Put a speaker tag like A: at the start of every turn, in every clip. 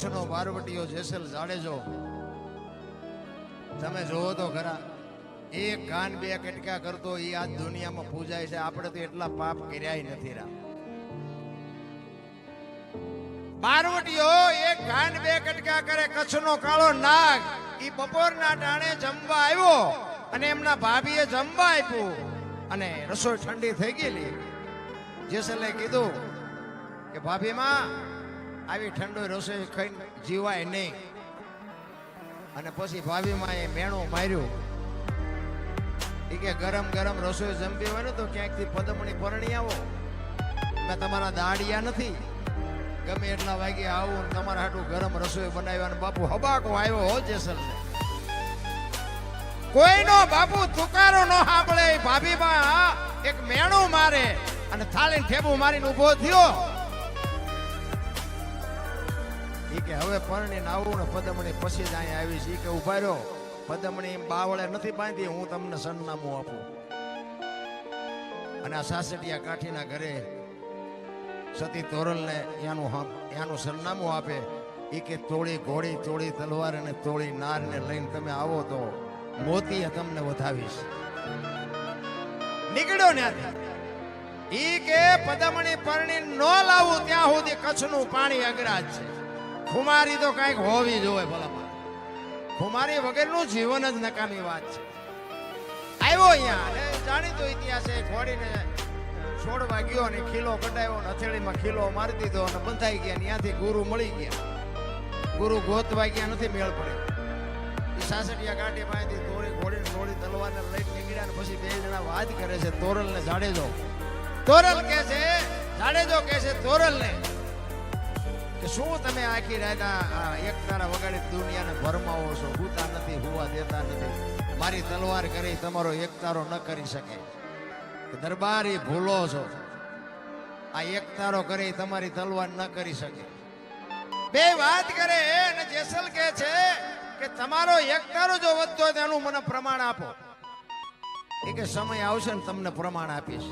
A: બારવટીયો જેસલ જાડેજો તમે જોવો તો ખરા, એક કાન બે કટકા કરતો એ આ દુનિયામાં પૂજાય છે. આપણે તો એટલા પાપ કર્યા નથી રા. બારવટીયો એક કાન બે કટકા કરે. કચ્છનો કાળો નાગ ઈ બપોરના ટાણે જમવા આવ્યો અને એમના ભાભીએ જમવા આપ્યું અને રસોઈ ઠંડી થઈ ગયેલી. જેસલે કીધું કે ભાભી માં આવી ઠંડો રસોઈ ખાઈને જીવાય નહીં. અને પછી ભાભીમાં એ મેણું માર્યું. એ કે ગરમ ગરમ રસોઈ જમવી હોય ને તો ક્યાંકથી પદમણી પરણી આવો. મેં તમારા દાડિયા નથી, ગમે એટલા વાગે આવું ને તમારા હાટું ગરમ રસોઈ બનાવ્યા. બાપુ હબાકો આવ્યો હો જેસલ ને. કોઈનો બાપુ તુકારો ન સાંભળે. ભાભીમાં એક મેણું મારે અને થાળીને ઠેબુ મારીને ઉભો થયો. ઈ કે હવે પરણીને આવું ને પદમણી પછી જ અહીંયા આવી છે. ઈ કે ઉભા રહ્યો, પદમણી બાવળે નથી બાંધી, હું તમને સરનામું આપું. અને આ સાસટિયા કાઠીના ઘરે સતી તોરલને એનું સરનામું આપે. ઈ કે તોડી ઘોડી, તોડી તલવાર અને તોડી નારને લઈને તમે આવો તો મોતીએ તમને વધાવીશ. નીકળ્યો ત્યાંથી. ઈ કે પદમણી પરણી ન લાવું ત્યાં સુધી કચ્છનું પાણી અગ્રાજ છે. ખુમારી તો કઈક હોવી જોઈએ ભલા. ખુમારી વગરનું જીવન જ નકામી વાત છે. આવ્યો અહીંયા અને જાણીતો ઇતિહાસ છે. ઘોડીને છોડવા ગયો અને ખીલો કઢાવ્યો ને હથેળીમાં ખીલો મારી દીધો અને બંધાઈ ગયા. ત્યાંથી ગુરુ મળી ગયા. ગુરુ ગોતવા ગયા નથી, મેળ પડે. એ સાસટિયા કાઢી માંથી તોડી ઘોડીને તોડી તલવારને લઈને નીકળ્યા. ને પછી બે જણા વાત કરે છે, તોરલ ને જાડેજો. તોરલ કે છે, જાડેજો કે છે તોરલ ને કે શું તમે આખી રાત એક તારા વગાડી દુનિયાને ભરમાવો છો? હુતા નથી, હુવા દેતા નથી. મારી તલવાર કરી તમારો એક તારો ન કરી શકે. દરબારી ભૂલો છો. આ એક તારો કરી તમારી તલવાર ન કરી શકે. બે વાત કરે અને જેસલ કે છે કે તમારો એક તારો જો વધતો હોય તો એનું મને પ્રમાણ આપો. એ કે સમય આવશે ને તમને પ્રમાણ આપીશ.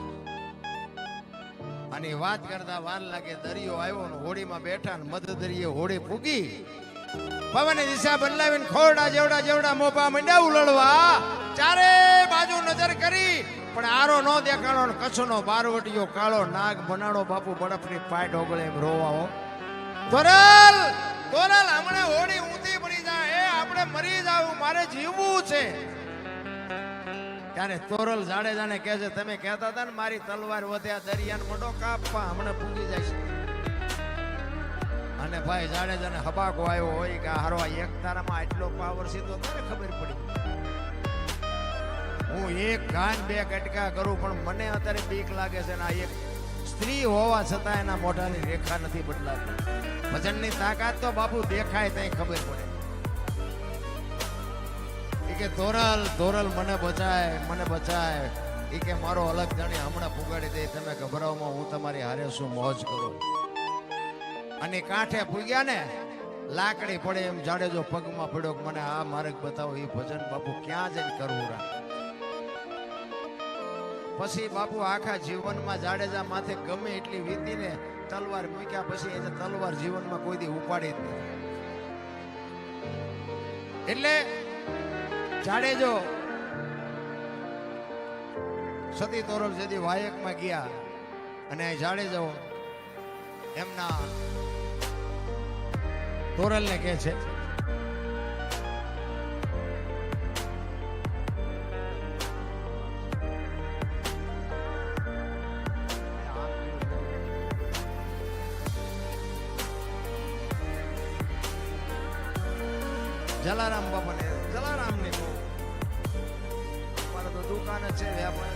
A: અને વાત કરતા વાર લાગે. દરિયો આવ્યો ને હોડીમાં બેઠા ને મધ દરિયે હોડી ફૂગી. પવનની દિશા બદલાવીને ખોરડા જેવડા જેવડા મોભા મંડ્યા ઉલળવા. ચારે બાજુ નજર કરી પણ આરો ન દેખાણો. કચ્છનો બારવટીયો કાળો નાગ બનાડો. બાપુ બરફની પાટ ઓગળે એમ રોવાઓ. તોરલ તોરલ હમણાં હોડી ઊંધી પડી જાય, આપણે મરી જાવું, મારે જીવવું છે. ત્યારે તોરલ જાડેજાને કહે છે તમે કહેતા હતા ને મારી તલવાર વધ્યા દરિયાને મોટો કાપવા, હમણાં પૂગી જાય છે. અને ભાઈ જાડેજાને હબાકો આવ્યો હોય કે હારો એક તારામાં આટલો પાવર છે તો તને ખબર પડી. હું એક ગાન બે કટકા કરું પણ મને અત્યારે બીક લાગે છે. ને આ એક સ્ત્રી હોવા છતાં એના મોઢાની રેખા નથી બદલાતી. ભજનની તાકાત તો બાપુ દેખાય ત્યાં ખબર પડે. કે તોરલ તોરલ મને બચાય, મને બચાય. એ કે મારો અલગ જાણી હમણાં પુગાડી દે, તમે ગભરાવમાં હું તમારી હારે શું મોજ કરું. અને કાંઠે પૂગ્યા ને લાકડી પડે એમ જાડેજો પગમાં પડ્યો કે મને આ માર્ગ બતાવો. એ ભજન બાપુ ક્યાં જઈને કરવું રા. પછી બાપુ આખા જીવનમાં જાડેજા માથે ગમે એટલી વીતીને તલવાર મૂક્યા પછી એને તલવાર જીવનમાં કોઈ દી ઉપાડી જ નથી. એટલે જાડેજો સતી તોરલ જેથી વાયકમાં ગયા અને જાડેજો એમના તોરલને કહે છે જલારામ બાપાને. જલારામ ને અમારે તો દુકાન જ છે વ્યાપાર.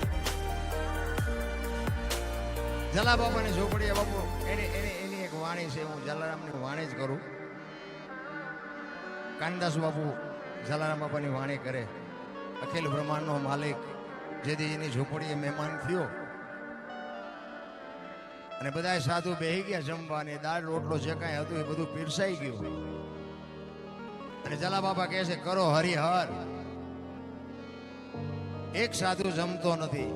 A: જલા બાપાની ઝોપડી બાપુ એની એક વાણી છે. હું જલારામની વાણી જ કરું. કાનદાસ બાપુ જલારામ બાપાની વાણી કરે. અખિલ બ્રહ્માંડનો માલિક જેથી એની ઝોપડીએ મહેમાન થયો અને બધા સાધુ બેહી ગયા જમવાની. દાળ રોટલો જે કાંઈ હતું એ બધું પીરસાઈ ગયું. અને જલા બાપા કહે છે કરો હરિહર. એક સાધુ જમતો નથી.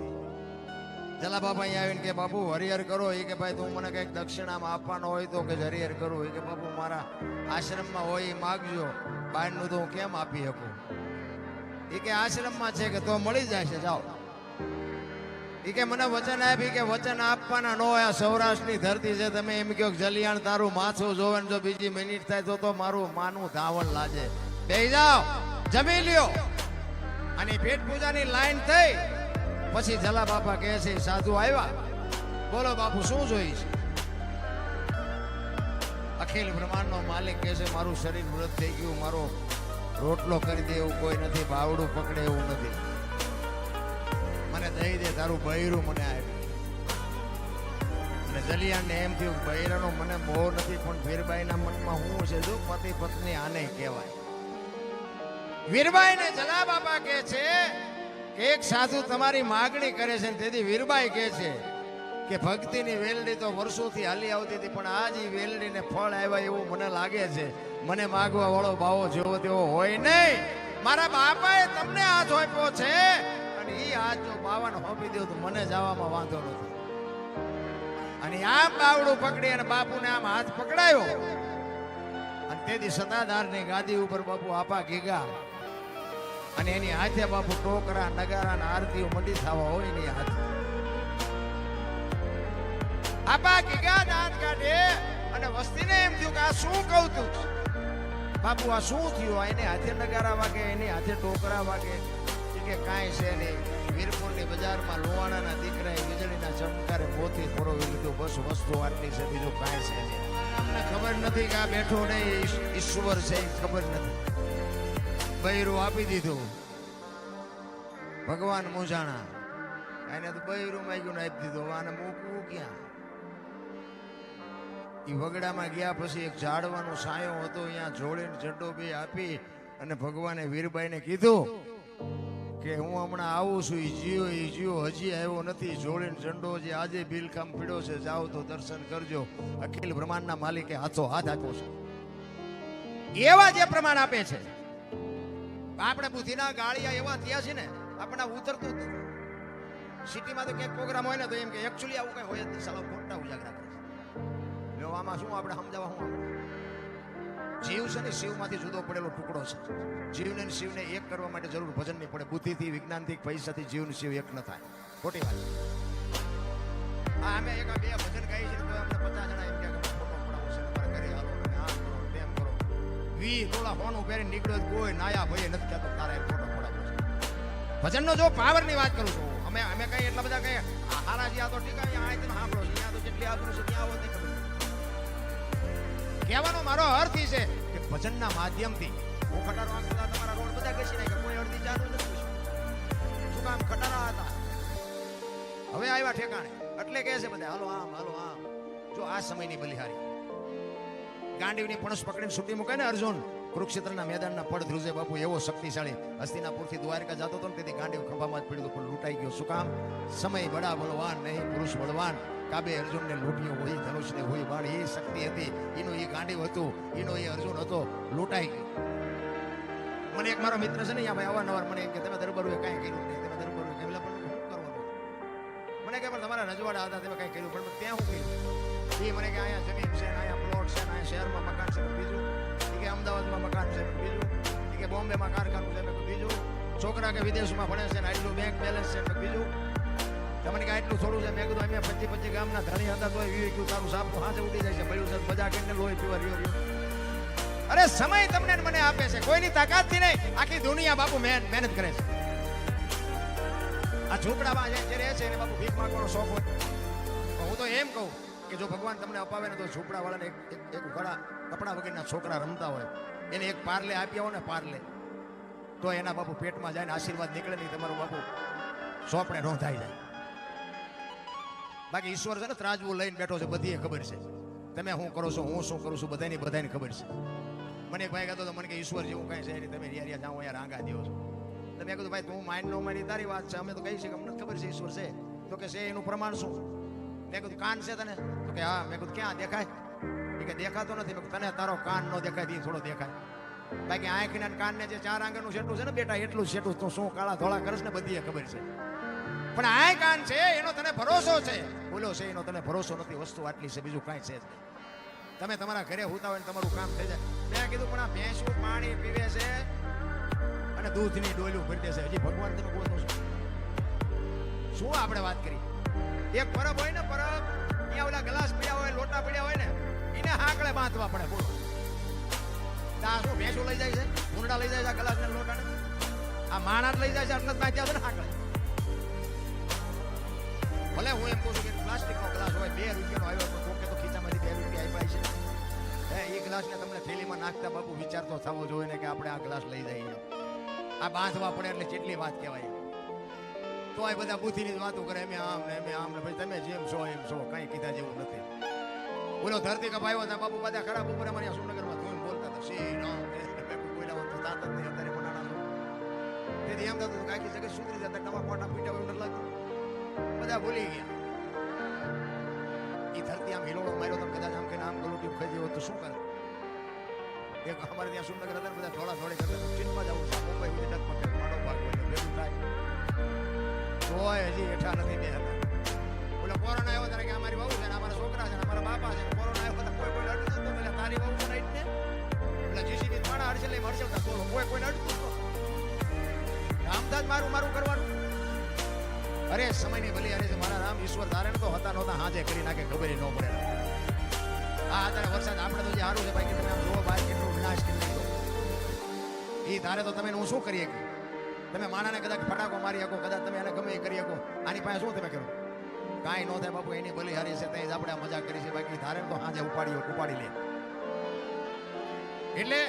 A: જલા બાપા અહીંયા આવીને કે બાપુ હરિહર કરો. એ કે ભાઈ તું મને કંઈક દક્ષિણામાં આપવાનો હોય તો કે હરિહર કરું. એ કે બાપુ મારા આશ્રમમાં હોય એ માગજો, બહારનું તો હું કેમ આપી શકું. એ કે આશ્રમમાં છે કે તો મળી જાય છે, જાઓ. એ કે મને વચન આપી કે વચન આપવાના નો હોય. સૌરાષ્ટ્રની ધરતી છે, તમે એમ કહો જલિયાણ તારું માથું જોવે ને જો બીજી મિનિટ થાય તો મારું માનું ધાવણ લાગે. બેહી જાઓ, જમી લ્યો. અને પેટ પૂજાની લાઈન થઈ પછી જલા બાપા કહે છે સાધુ આવ્યા, બોલો બાપુ શું જોઈશ. અખિલ બ્રહ્માંડનો માલિક કહે છે મારું શરીર મૃત થઈ ગયું, મારો રોટલો કરી દે એવું કોઈ નથી, બાવડું પકડે એવું નથી, મને દઈ દે, તારું બૈરું મને આપ્યું. અને જલિયાણને એમ થયું બૈરાનો મને મોહ નથી, પણ વીરબાઈના મનમાં શું છે, જો પતિ પત્ની આને કહેવાય. વીરબાઈને જલા બાપા કહે છે કે એક સાધુ તમારી માગણી કરે છે. તેથી વીરબાઈ કહે છે કે ભક્તિની વેલડી તો વર્ષોથી હાલી આવતી હતી, પણ આજ એ વેલડીને ફળ આવ્યા એવું મને લાગે છે. મને માગવા વાળો ભાવો જેવો તેવો હોય નહીં. મારા બાપાએ તમને હાથ આપ્યો છે અને એ હાથ જો બાવાને હોપી દો તો મને જવામાં વાંધો નથી. અને આમ બાવડું પકડી અને બાપુને આમ હાથ પકડાયો અને તેથી સત્તાધારની ગાદી ઉપર બાપુ આપા ગીગા અને એની હાથે બાપુ ટોકરા નગારા અને આરતીઓ મંડી થવા હોય એની હાથે આપા ગીગા દાંત કાઢે અને વસ્તીને એમ થયું કે આ શું કહું તું બાપુ, આ શું થયું. એને હાથે નગારા વાગે, એની હાથે ટોકરા વાગે કે કાંઈ છે નહીં. વીરપુરની બજારમાં લોહાણાના દીકરાએ વીજળીના ચમકારે મોતી પરોવી લીધું, બસ વસ્તુ આટલી છે, બીજું કાંઈ છે નહીં. અમને ખબર નથી કે આ બેઠો નહીં ઈશ્વર છે, ખબર નથી. બૈરું આપી દીધું, ભગવાન મૂંઝાણા. એને તો બૈરું માંગ્યું ને આપી દીધું, આને મૂકવું ક્યાં. એ વગડામાં ગયા પછી એક ઝાડવાનો સાયો હતો, અહીંયા જોડીને ઝંડો બે આપી અને ભગવાને વીરબાઈને કીધું કે હું હમણાં આવું છું. એ જીવો હજી આવ્યો નથી. જોડીને ઝંડો જે આજે બિલખામ પીડ્યો છે, જાઓ તો દર્શન કરજો. અખિલ બ્રહ્માંડના માલિકે હાથો હાથ આપ્યો છે. એવા જે પ્રમાણ આપે છે, આપણે બુદ્ધિના ગાળિયા એવા થયા છે ને, આપણે ઉતરતું જ નથી. સિટીમાં તો ક્યાંક પ્રોગ્રામ હોય ને તો એમ કે એકચ્યુઅલી આવું કઈ હોય જ નહીં, સાલો ખોટા ઉજાગરા કરે છે. આમાં શું આપણે સમજાવવા શું જીવ છે ને શિવમાંથી જુદો પડેલો ટુકડો છે. જીવને શિવને એક કરવા માટે જરૂર ભજન નહીં પડે. બુદ્ધિથી, વિજ્ઞાનથી, પૈસાથી જીવ શિવ એક ન થાય. ખોટી વાત. અમે એક બે ભજન ગાઈ છે તો અમને 50 જણા એમ કે ફોટો પડાવો છે, તમારે ઘરે હાલો, આમ કરો તેમ કરો. 20 તોલા હોનું પહેરીને નીકળ્યો કોઈ નાયા ભાઈ નથી કહેતો તારે ફોટો પડાવો છે. ભજનનો જો પાવરની વાત કરું છું, અમે કઈ એટલા બધા કઈ હારા જ્યાં તો ઠીક આ સાંભળો છે, ત્યાં તો જેટલી આબરૂ છે ત્યાં આવો નહીં ખબર. કહેવાનો મારો અર્થ એ છે કે ભજનના માધ્યમથી હું ખટારો આંખતા તમારા રોડ બધા ઘસી નાખ્યા, કોઈ અડધી ચાલુ નથી. શું કામ ખટારા હતા, હવે આવ્યા ઠેકાણે. એટલે કહે છે બધા હાલો આમ હાલો આમ. જો આ સમયની બલિહારી ગાંડીવની પણસ પકડીને છૂટી મૂકે ને અર્જુન કુરુક્ષેત્રના મેદાનના પડ ધ્રુજે બાપુ એવો શક્તિશાળી હસ્તિનાપુરથી દ્વારકા જતો હતો ને તેથી ગાંડીવ ખંભામાં જ પડ્યું પણ લૂંટાઈ ગયો. શું કામ? સમય બડા બળવાન નહીં, પુરુષ બળવાન. કાબે અર્જુનને લૂંટ્યો હોય, ધનુષને હોય બાણ, એ શક્તિ હતી, એનો એ ગાંડીવ હતું, એનો એ અર્જુન હતો, લૂંટાઈ ગયો. મને એક મારો મિત્ર છે ને અહીંયા ભાઈ અવારનવાર મને એમ કે તમે દરબારોએ કાંઈ કર્યું નહીં, તમે દરબારોએ કેમ પણ શું કરવાનું. મને કે પણ તમારા રજવાડા હતા તમે કાંઈ કર્યું, પણ ત્યાં શું કર્યું. એ મને કે અહીંયા જમીન છે, અહીંયા પ્લોટ છે, અહીંયા શહેરમાં મકાન છે, બીજું એ કે અમદાવાદમાં મકાન છે, બીજું એ કે બોમ્બેમાં કારખાનું છે, બીજું છોકરા કે વિદેશમાં ભણે છે ને આટલું બેંક બેલેન્સ છે, બીજું તમને કે આટલું થોડું છે. મેં કીધું અમે 25 ગામના ધણી હતા તો વીક્યું તારું સાપનું હાથે ઉડી જાય છે, મળ્યું છે બધા કરીને લોહી પીવા રહ્યો. અરે સમય તમને મને આપે છે, કોઈની તાકાતથી નહીં, આખી દુનિયા બાપુ મહેનત કરે છે. આ ઝૂંપડામાં જે રહે છે એને બાપુ ભીખ માંગવાનો શોખ હોય. હું તો એમ કહું કે જો ભગવાન તમને અપાવે ને તો ઝૂંપડાવાળાને એક ઘડા કપડા વગરના છોકરા રમતા હોય એને એક પાર્લે આપી આવો ને, પાર્લે તો એના બાપુ પેટમાં જાય ને આશીર્વાદ નીકળે નહીં, તમારું બાપુ સોપડે નોંધાઈ જાય. બાકી ઈશ્વર છે ને ત્રાજવું લઈને બેઠો છે, બધી ખબર છે તમે શું કરો છો, હું શું કરું છું, બધાની ખબર છે. મને એક ભાઈ કહેતો તો મને કે ઈશ્વર જેવું કઈ છે નહીં, તમે રિયા જાઓ અહીંયા રાંગા દેવો છો. તો મેં કીધું ભાઈ તું માઇન્ડ નો મારી તારી વાત છે, અમે તો કહી છે કે અમને ખબર છે ઈશ્વર છે. તો કે છે એનું પ્રમાણ શું? મેં કીધું કાન છે તને? તો કે હા. મેં કીધું ક્યાં દેખાય? એ કે દેખાતો નથી. મેં તને તારો કાન નો દેખાય તે થોડો દેખાય, બાકી આંખના કાન ને જે 4 આંગળનું સેટું છે ને બેટા એટલું સેટું તું શું કાળા ધોળા કરશ ને બધી ખબર છે. પણ આ કાન છે એનો તને ભરોસો છે, બોલો છે એનો તને ભરોસો નથી. વસ્તુ આટલી છે, બીજું કાંઈ છે જ નહીં. તમે તમારા ઘરે હોતા હોય ને તમારું કામ થઈ જાય. મેં કીધું પણ આ ભેંસું પાણી પીવે છે અને દૂધની ડોલું ભરી દેશે. હજી ભગવાન તમે બોલો છો શું આપણે વાત કરી? એક પરબ હોય ને, પરબ ત્યાં ઓલા ગ્લાસ પડ્યા હોય, લોટા પડ્યા હોય ને, એને હાંકળે બાંધવા પડે. બોલો આ શું ભેંસું લઈ જાય છે, ભૂંડા લઈ જાય છે ગ્લાસ ને લોટા ને? આ માણસ લઈ જાય છે એટલે બાંધ્યા છે ને હાંકળે. ભલે હું એમ કહું છું કે પ્લાસ્ટિક નો ગ્લાસ હોય, 2 રૂપિયાનો આવ્યો તો કોકે તો ખીચામાંથી 2 રૂપિયા આપ્યા છે. એ ગ્લાસ ને તમને થેલીમાં નાખતા બાપુ વિચાર તો થવો જોઈએ ને કે આપણે આ ગ્લાસ લઈ જઈએ. આ બાંધવા પડે એટલે કેટલી વાત કહેવાય. તો આ બધા બુદ્ધિની જ વાતો કરે, એમ આમ ને એમ આમ ને. ભાઈ તમે જેમ છો એમ છો, કઈ કીધા જેવું નથી. બોલો ધરતી કપાયો હતા બાપુ, બધા ખરાબ ઉપર અમારે સુરનગરમાં ધોઈને બોલતા હતા શ્રી રામ કોઈના તો તાત જ નહીં. અત્યારે મનાણા તેથી એમ થતું કાકી જગત સુધરી જતા, નવા કોટા પીટા એવું લાગતું. બધા ભૂલી ગયા. એ ધરતી આમ હિલોડો માર્યો તો કદાચ આમ કે આમ ગલોટી ખાઈ ગયો તો શું કરે? એક અમારે ત્યાં સુરનગર હતા, બધા થોડા થોડી કરતા ચીનમાં જવું છે, મુંબઈ સુધી ડગ પકડે માનો ભાગ હોય ભેગું થાય તોય હજી હેઠા નથી બે હતા. બોલે કોરોના આવ્યો ત્યારે કે અમારી બહુ છે ને અમારા છોકરા છે ને અમારા બાપા છે. કોરોના આવ્યો બધા કોઈ અડતું તો એટલે તારી બહુ છે ને એટલે જીસીબી માણા હડશે લઈ મળશે બોલો કોઈ અડતું તો રામદાસ મારું મારું કરવાનું. અરે સમયની ભલી અરે મારા રામ ઈશ્વર ધારણ તો હતા નહોતા હાજે કરી નાખે, ખબર ન પડે. આ અત્યારે વરસાદ આપણે તો જે સારું છે ભાઈ કે તમે આમ જોવો બહાર કેટલો વિનાશ કરી નાખ્યો. એ ધારે તો તમે હું શું કરીએ કે તમે માણાને કદાચ ફટાકો મારી શકો, કદાચ તમે એને ગમે એ કરી શકો. આની પાસે શું તમે કરો? કાંઈ ન થાય બાપુ, એની ભલી હારી છે ત્યાં જ આપણે મજા કરી છે. બાકી ધારે તો હાજે ઉપાડી લે. એટલે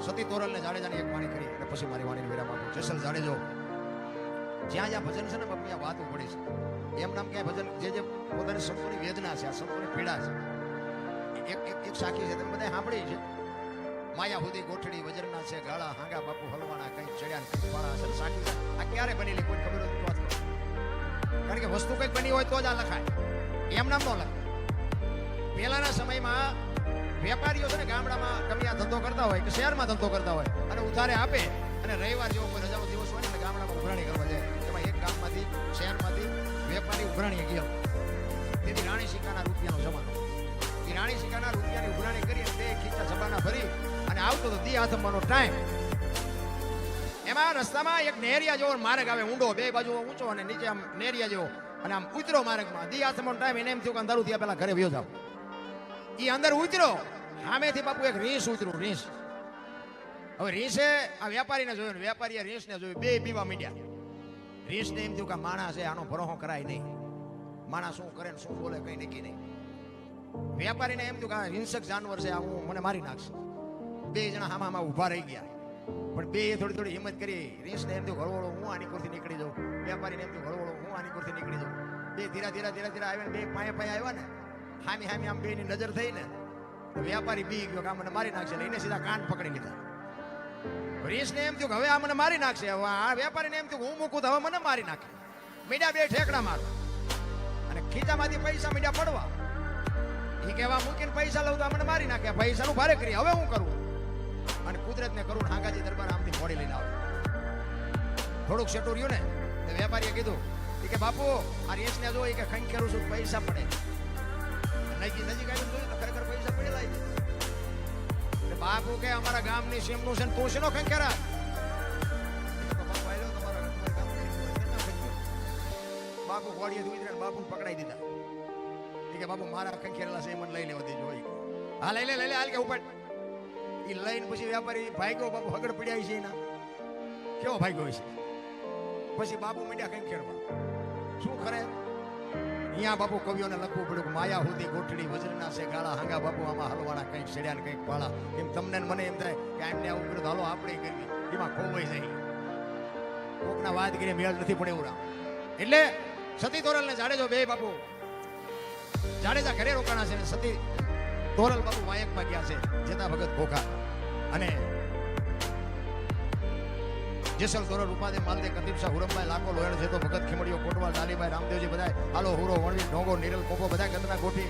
A: સતી તોરલને જાડેજાની એક વાણી કરી એટલે પછી મારી વાણીને વિરામ આપું. જેસલ જાડેજો જ્યાં જ્યાં ભજન છે ને બાપુ ત્યાં વાતો પડી છે. એમ નામ ક્યાંય ભજન જે પોતાની સંતોની વેદના છે, આ સંતોની પીડા છે, એક સાખી છે તમે બધા સાંભળી છે. માયા હુદી ગોઠડી વજરના છે ગાળા હાંગા બાપુ હલવાના કઈ ચડ્યા ને કઈ પાળા છે. સાખી છે આ ક્યારે બનેલી કોઈ ખબર નથી વાત કરો. કારણ કે વસ્તુ કઈક બની હોય તો જ આ લખાય, એમ નામ ન લખાય. પહેલાના સમયમાં વેપારીઓ છે ને ગામડામાં ગમે આ ધંધો કરતા હોય કે શહેરમાં ધંધો કરતા હોય અને ઉધારે આપે અને રવિવાર જેવો કોઈ રજાનો દિવસ હોય ને ગામડામાં ઉઘરાણી કરવા જાય. એમાં એક ગામમાંથી શહેરમાંથી વેપારી ઉઘરાણીએ ગયો. તેથી રાણી સિક્કાના રૂપિયાનો જમાનો. એ રાણી સિક્કાના રૂપિયાની ઉઘરાણી કરી અને 2 ખીચા જબાના ભરી અને આવતો તો દી આથમવાનો ટાઈમ. એમાં રસ્તામાં એક નેરિયા જેવો માર્ગ આવે ઊંડો, 2 બાજુ ઊંચો અને નીચે આમ નેરિયા જેવો, અને આમ ઉતરો માર્ગમાં દી આથમવાનો ટાઈમ. એને એમ થયું કે અંધારું થયા પેલા ઘરે વયો જાવ. એ અંદર ઉતરો, સામેથી બાપુ એક રીંછ ઉતરું. રીંછ હવે રીંછે આ વેપારીને જોયું, વેપારીએ રીંછને જોયું, 2 બીવા મીડ્યા. રીંછને એમ થયું કે માણસ છે, આનો ભરોહો કરાય નહીં. માણસ શું કરે ને શું બોલે કઈ નક્કી નહીં. વેપારીને એમ થયું કે આ હિંસક જાનવર છે, આ હું મને મારી નાખશે. 2 જણા હામાં ઉભા રહી ગયા, પણ 2 થોડી હિંમત કરી. રીંછને એમ થયું ઘરવાળો હું આની કોરથી નીકળી જાઉં. વેપારીને એમ થયું ઘરવાળો હું આની કોરથી નીકળી જાઉં. 2 ધીરા આવ્યા ને 2 પાયે આવ્યા ને હામી આમ 2 ની નજર થઈ ને વેપારી બી ગયો કે આ મને મારી નાખશે. એને સીધા કાન પકડી લીધા. રીંછને એમ થયું કે હવે આ મને મારી નાખશે. હવે આ વેપારીને એમ થયું હું મૂકું તો હવે મને મારી નાખે. મીડા 2 ઠેકડા માર અને ખીચામાંથી પૈસા મીડા પડવા. એ કહેવા મૂકીને પૈસા લઉં તો મને મારી નાખે. પૈસાનું ભારે કરી હવે હું કરું? અને કુદરતને કરું. હાંગાજી દરબાર આમથી મોડી લઈને આવે. થોડુંક સેટું રહ્યું ને તો વેપારીએ કીધું કે બાપુ આ રીંછને જો કે ખંખેરું છું પૈસા પડે. નજીક આવીને જોયું તો ખરેખર પૈસા પડેલા. બાપુ કે અમારા ગામની સીમનું છે તું શેનો ખંખેરા? બાપુ ઘોડીએ ઉતરે બાપુને પકડાઈ દીધા. કે બાપુ મારા ખંખેરેલા છે મને લઈ લેવા દેજો. હા લઈ લે હાલ કે ઉપર. એ લઈને પછી વેપારી ભાગ્યો. બાપુ હગડ પડ્યા છે એના. કેવો ભાગ્યો છે? પછી બાપુ મીડિયા ખંખેરવા. શું કરે? અહીંયા બાપુ કવિઓને લખવું પડ્યું કે માયા હુદી ગોઠડી વજરના છે ગાળા હાંગા બાપુ આમાં હલવાના કંઈક છેડ્યા ને કંઈક પાળા. એમ તમને મને એમ થાય કે આમને આવું કર્યું હાલો આપણે કરવી. એમાં ખોવાઈ જાય. કોકના વાત કરીને મેળ નથી પડે એવું. એટલે સતી તોરલ ને જાડેજો 2 બાપુ જાડેજા ઘરે રોકાણા છે. સતી તોરલ બાપુ વાયકમાં ગયા છે જેતા ભગત ભોખા અને જેસલ તોરલ ઉપાધે માલદે કદીપ શાહ હુરમભાઈ લાખો લોયણ છે તો ભગત ખીમડીઓ કોટવાલ લાલીભાઈ રામદેવજી બધા હાલો હુરો વણવી ઢોંગો નીરલ કોપો બધા ગંદના ગોઠી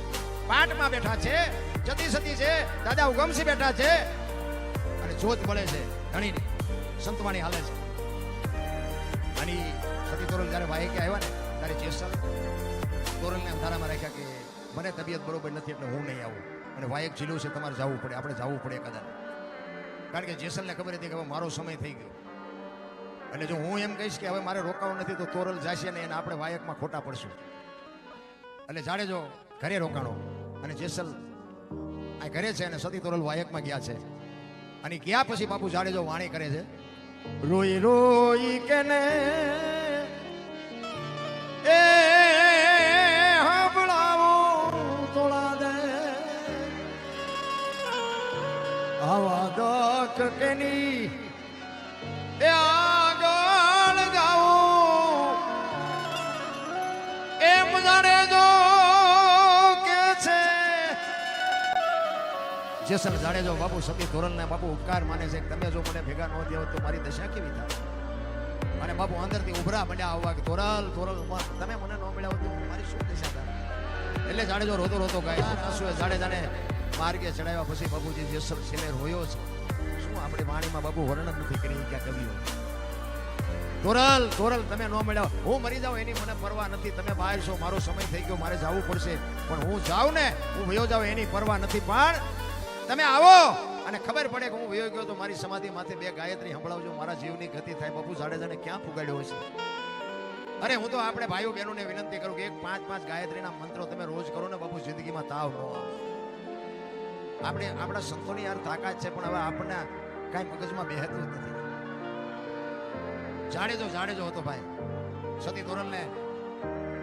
A: પાટમાં બેઠા છે. જતી સતી છે, દાદા ઉગમસી બેઠા છે અને જોત મળે છે ધણીની સંતવાણી હાલે છે. અને સતી તોરલ જ્યારે વાયકે આવ્યા ને ત્યારે જેસલ તોરલને અંધારામાં રાખ્યા કે મને તબિયત બરોબર નથી એટલે હું નહીં આવું અને વાયક ઝીલું છે તમારે જવું પડે, આપણે જવું પડે કદાચ. કારણ કે જેસલને ખબર હતી કે હવે મારો સમય થઈ ગયો, એટલે જો હું એમ કહીશ કે હવે મારે રોકાવું નથી તો તોરલ જશે ને એને આપણે વાયકમાં ખોટા પડશું. એટલે જાડેજો ઘરે રોકાણો અને જેસલ આ ઘરે છે અને સતી તોરલ વાયકમાં ગયા છે. અને ગયા પછી બાપુ જાડેજો વાણી કરે છે, રોઈ રોઈ કે ને એ હંભળાવો તોળા દે આવા દક કેની એ આગળ ગાઓ એમ જાડેજો કે છે. જેસલ જાડેજો બાપુ સતી તોરલને બાપુ ઉપકાર માને છે કે તમે જો મને ભેગા ન થયા તો મારી દશા કેવી થાય. અને બાપુ અંદરથી ઉભરા મળ્યા આવવા કે તોરલ તોરલ તમે મને ન મળ્યા તો મારી શું દશા થાય. એટલે જાડેજો રોતો રોતો ગાય આંસુએ જાડેજાને માર્ગે ચડાવ્યા પછી બાપુજી જેસલ છેલ્લે રોયો છે. શું આપણી વાણીમાં બાપુ વર્ણન નથી કરી ક્યાં કવિઓ. તોરલ તોરલ તમે ન મળ્યા, હું મરી જાઉં એની મને પરવા નથી, તમે બહાર છો, મારો સમય થઈ ગયો, મારે જવું પડશે, પણ હું જાઉં ને હું વયો જાઉં એની પરવા નથી, પણ તમે આવો અને ખબર પડે કે હું વયો ગયો તો મારી સમાધિ માથે 2 ગાયત્રી સંભળાવજો, મારા જીવની ગતિ થાય. બાપુ જાડેજાને ક્યાં પુગાડ્યો હશે. અરે હું તો આપણે ભાઈઓ બહેનોને વિનંતી કરું કે 5-5 ગાયત્રીના મંત્રો તમે રોજ કરો ને બાપુ જિંદગીમાં તાવ ન આવે. આપણે આપણા સંતોની યાર તાકાત છે પણ હવે આપણને કાંઈ મગજમાં બેહતું જ નથી. જાડેજો જાડેજો હતો ભાઈ. સતી તોરલને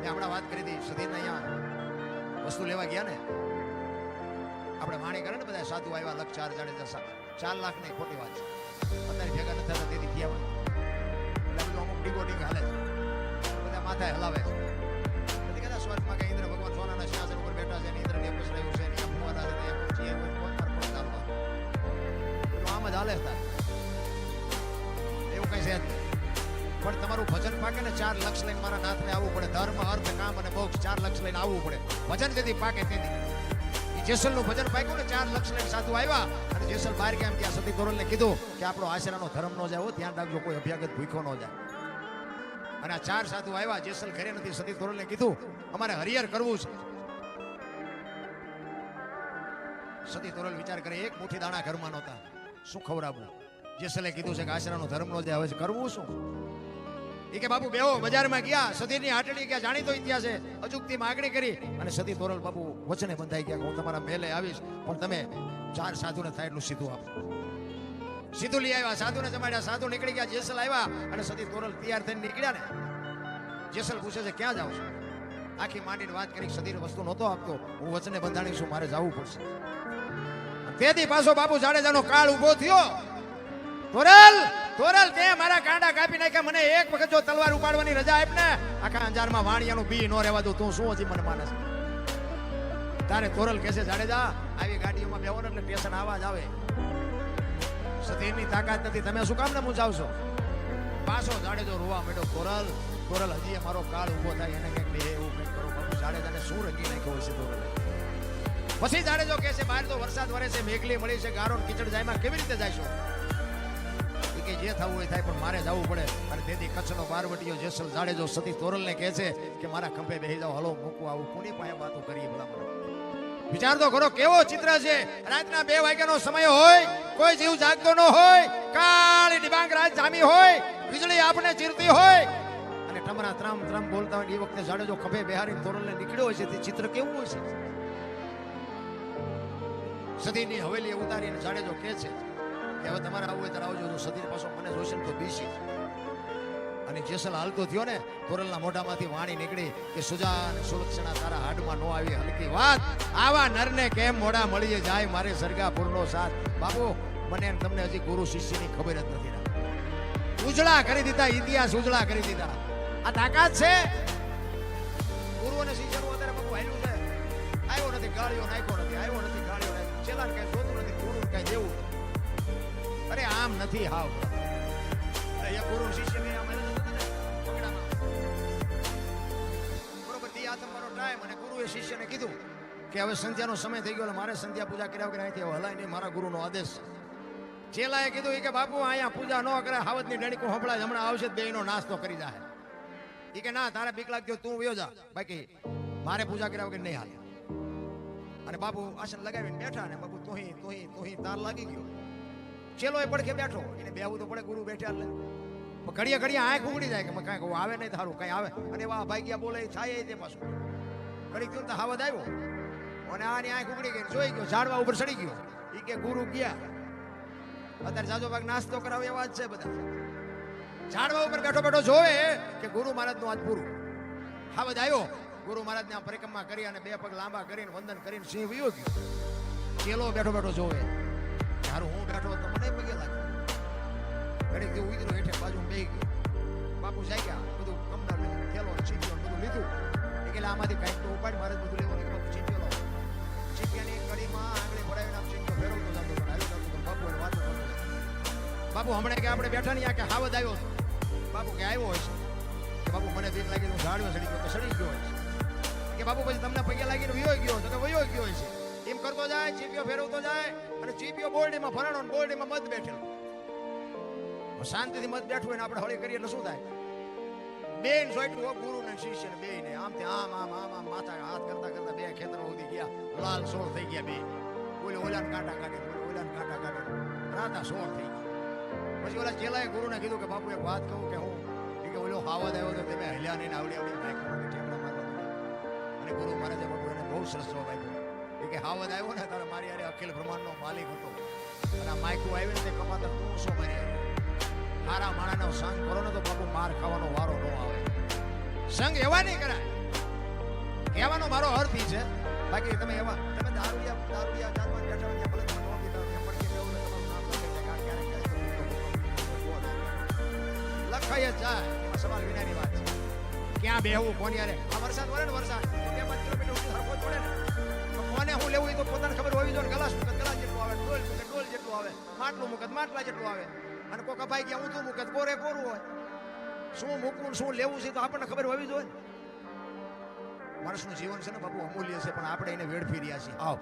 A: હમણાં વાત કરી હતી, સતીને અહીંયા વસ્તુ લેવા ગયા ને આપણે વાણી કરે ને બધા સાધુ આવ્યા લખ 4 જાડેજા 4 લાખ ની ખોટી વાત છે. અત્યારે ભેગા નથી થતા તેથી ગયા હોય એટલે બધું અમુક ડીગોડિંગ હાલે છે, બધા માથા હલાવે છે. નથી કહેતા સ્વર્ગમાં કે ઇન્દ્ર ભગવાન સોનાના સિંહાસન ઉપર બેઠા છે, ઇન્દ્રને પછડાયું છે, અહીંયા ફુવારા છે, અહીંયા જે હોય કોણ પર કોણ ચાલવા આમ જ હાલે હતા. એવું કઈ છે પણ તમારું ભજન પાકે ને 4 લક્ષ લઈને મારા નાથને આવવું પડે. ધર્મ અર્થ કામ અને મોક્ષ 4 લક્ષ લઈને આવવું પડે. ભજન જેથી પાકે તેથી જેસલ નું ભજન પાક્યું ને 4 લક્ષ લઈને સાધુ આવ્યા અને જેસલ બહાર ગયા. ત્યાં સતી તોરલને કીધું કે આપણો આશરાનો ધર્મ નો જાય, ધ્યાન રાખજો કોઈ અભ્યાગત ભૂખો ન જાય. અને આ 4 સાધુ આવ્યા, જેસલ ઘરે નથી. સતી તોરલને કીધું અમારે હરિહર કરવું છે. સતી તોરલ વિચાર કરે એક મુઠ્ઠી દાણા ઘરમાં નહોતા, શું ખવડાવવું. જેસલે કીધું છે કે આશરાનો ધર્મ નો જાય, હવે કરવું શું. એ કે બાપુ બેહો. બજારમાં ગયા, સતીની હાટડી ગયા, જાણીતો ઇતિહાસ છે. અચૂકથી માગણી કરી અને સતી તોરલ બાપુ વચને બંધાઈ ગયા કે હું તમારા મહેલે આવીશ પણ તમે 4 સાધુને થાય એટલું સીધું આપો. સીધું લઈ આવ્યા, સાધુને જમાડ્યા, સાધુ નીકળી ગયા. જેસલ આવ્યા અને સતી તોરલ તૈયાર થઈને નીકળ્યા ને જેસલ પૂછે છે ક્યાં જાવ છો. આખી માંડીને વાત કરી, સતીને વસ્તુ નહોતો આપતો, હું વચને બંધાણી છું, મારે જવું પડશે. તેથી પાછો બાપુ જાડેજાનો કાળ ઉભો થયો. તોરલ તોરલ તે મારા કાંડા કાપી નાખ્યા, મને એક વખત જો તલવાર ઉપાડવાની રજા આપ ને આખા અંજારમાં વાણિયાનું બી નો રહેવા દઉં. તું શું હજી મને માને છે. તારે તોરલ કહેશે જાડેજા આવી ગાડીઓમાં બેહો ને એટલે સ્ટેશન આવાજ આવે. સતીની તાકાત નથી, તમે શું કામ ને મૂંઝાવશો. પાછો જાડેજો રોવા માંડ્યો. તોરલ તોરલ હજી મારો કાળ ઉભો થાય એને કંઈક લે એવું કંઈક કરો. બાપુ જાડેજાને શું રંગી નાખ્યો હશે તોરલ. પછી જાડેજો કહે છે બહાર તો વરસાદ વરે છે, મેઘલી મળી છે, ગારો કીચડ જાયમાં કેવી રીતે જઈશું. કે જે થવું હોય થાય પણ મારે જવું પડે. અને તેથી કચ્છનો બારવટીયો જેસલ જાડેજો સતી તોરલને કહે છે કે મારા ખંભે બેસી જાઓ, હલો મૂકવા આવું. કોની પાસે વાતો કરીએ ભલા મને. વિચાર તો કરો કેવો ચિત્ર છે. રાતના 2 વાગ્યાનો સમય હોય, કોઈ જીવ જાગતો ન હોય, કાળી ડિબાંગ રાત જામી હોય, વીજળી આપણે ચીરતી હોય અને ટમરા ત્રામ ત્રામ બોલતા હોય. એ વખતે જાડેજો ખંભે બેહારી તોરલને નીકળ્યો હોય છે. તે ચિત્ર કેવું હોય છે. સતીની હવેલી ઉતારીને જાડેજો કહે છે કે હવે તમારે આવું હોય ત્યારે આવજો. સતી પાછો મને જોશે ને તો બીસી. અને જેસલ હાલતો થયો ને તોરલના મોઢામાંથી વાણી નીકળી કે સુજા અને સુલક્ષણા તારા હાડમાં નો આવી હલકી વાત. આવા નરને કેમ મોઢા મળીએ જાય મારે સરગાપુરનો સાથ. બાપુ મને તમને હજી ગુરુ શિષ્યની ખબર જ નથી. ઉજળા કરી દીધા, ઇતિહાસ ઉજળા કરી દીધા. આ તાકાત છે. ગુરુ અને શિષ્યનું અત્યારે બાપુ હાલ્યું છે. આવ્યો નથી ગાળીઓ નાખ્યો નથી, આવ્યો નથી ગાળીઓ નાખ્યો, ચેલાને કઈ જોતું નથી, ગુરુ કઈ દેવું. અરે આમ નથી હાવ. એ ગુરુ શિષ્ય ને આમ બરોબર દી આતમવાનો ટાઈમ અને ગુરુએ શિષ્યને કીધું કે હવે સંધ્યાનો સમય થઈ ગયો, મારે સંધ્યા પૂજા કર્યા વગર અહીંથી હલાય નહીં, મારા ગુરુનો આદેશ. ચેલાએ કીધું કે બાપુ અહીંયા પૂજા ન કરે, હાવજની ડણીકું હંભળાય, હમણાં આવશે બેયનો નાસ્તો કરી જાય. એ કે ના તારે બીક લાગતી હોય તું વયો જા, બાકી મારે પૂજા કર્યા વગર નહીં હાલે. અને બાપુ આસન લગાવીને બેઠા ને બાપુ તોહી તાર લાગી ગયો. ચેલો એ પડખે બેઠો, એને બેહવું તો પડે, ગુરુ બેઠા એટલે ઘડીએ ઘડીએ આંખ ઉગડી જાય કે કાંઈક આવે નહીં થારું કઈ આવે. અને વાહ ભાઈ ગયા બોલે થાય તે પાછું ઘડી ગયું તો હાવદ આવ્યો અને આની આંખ ઉગડી ગઈ, જોઈ ગયો ઝાડવા ઉપર ચડી ગયો. એ કે ગુરુ ગયા. અત્યારે જાજો ભાગ નાસ્તો કરાવે એવા જ છે બધા. ઝાડવા ઉપર બેઠો બેઠો જોવે કે ગુરુ મહારાજ નું આજ પૂરું. હાવદ આવ્યો, ગુરુ મહારાજ ને પરિક્રમા કરી અને બે પગ લાંબા કરીને વંદન કરીને સિંહ વયો ગયો. ચેલો બેઠો બેઠો જોવે, તારું હું બેઠો તો મને પગે લાગ્યો. ઘડી ગયું ઉતર્યો હેઠે બાજુ બેહી ગયો. બાપુ જાય ગયા, બધું કમદાર થેલો ચીટીઓ બધું લીધું. એટલે આમાંથી કાંઈક તો ઉપાડ મારે બધું લેવાનું. બાપુ ચીટીઓ લો, ચીટિયાની કડીમાં આંગળી ભરાવીને આમ ચીટીઓ ફેરવતો જતો પણ આવ્યો જતો પણ બાપુ એને વાતો કરતો. બાપુ હમણાં કે આપણે બેઠા નહીં, આ કે હાવદ આવ્યો હતો. બાપુ કે આવ્યો હોય છે કે બાપુ મને બીક લાગી, હું ઝાડ્યો સડી ગયો કે સડી ગયો હોય છે. કે બાપુ પછી તમને પગે લાગીને વયો ગયો તો કે વયો ગયો હોય છે. એમ કરતો જાય, ચીપીઓ ફેરવતો જાય અને ચીપીઓ બોરડીમાં ફરાણો, બોરડીમાં મત બેઠેલો. શાંતિથી મત બેઠું હોય ને આપણે હળી કરીએ એટલે શું થાય? બેન સોઈટું ગુરુ ને શિષ્ય ને બે ને આમ આમ માથા હાથ કરતા કરતા બે ખેતરો સુધી ગયા, લાલ સોળ થઈ ગયા બે. ઓલે ઓલાને કાંટા કાઢે, ઓલાને કાંટા કાઢે, રાતા સોળ થઈ ગયા. પછી ઓલા ચેલાએ ગુરુને કીધું કે બાપુ એક વાત કહું કે હું કે ઓલો હાવદ આવ્યો તો તમે હલ્યા નહીં આવડી આવડી ઠેકડા મારવા. અને ગુરુ મહારાજે બાપુ એને બહુ સરસ જવાબ આપ્યો કે હાવદ આવ્યો ને તારે મારી યારે અખિલ બ્રહ્માંડનો માલિક હતો અને આ માયકું આવ્યું ને તે કમાતા તું શું મારી યારે. મારા માણાનો સંગ કરો ને તો બાપુ માર ખાવાનો વારો ન આવે. સંગ એવા નહીં કરાય, કહેવાનો મારો અર્થ ઈ છે. બાકી તમે એવા તમે દારૂડિયા જાતમાં બેઠા હોય ભલે તમે નો પીતા હોય પડકે બેવું ને તમારું નામ લખે છે ક્યારેક લખાય જ જાય. એમાં સવાલ વિનાની વાત છે. ક્યાં બેહવું કોની યારે? આ વરસાદ વરે ને વરસાદ 2-5 કિલોમીટર સુધી હરકો પડે ને તો કોને હું લેવું એ તો પોતાને ખબર હોવી જોઈએ. ગ્લાસ મુકત ગ્લાસ જેટલું આવે, ડોલ જેટલું આવે, માટલું મુકત માટલા જેટલું આવે. અને કોઈ કપાઈ ગયા ઊંધું મૂકે કોરે કોરું હોય. શું મૂકવું શું લેવું છે તો આપણને ખબર હોવી જોઈએ. માણસનું જીવન છે ને બાપુ અમૂલ્ય છે, પણ આપણે એને વેડફી રહ્યા છીએ. આવ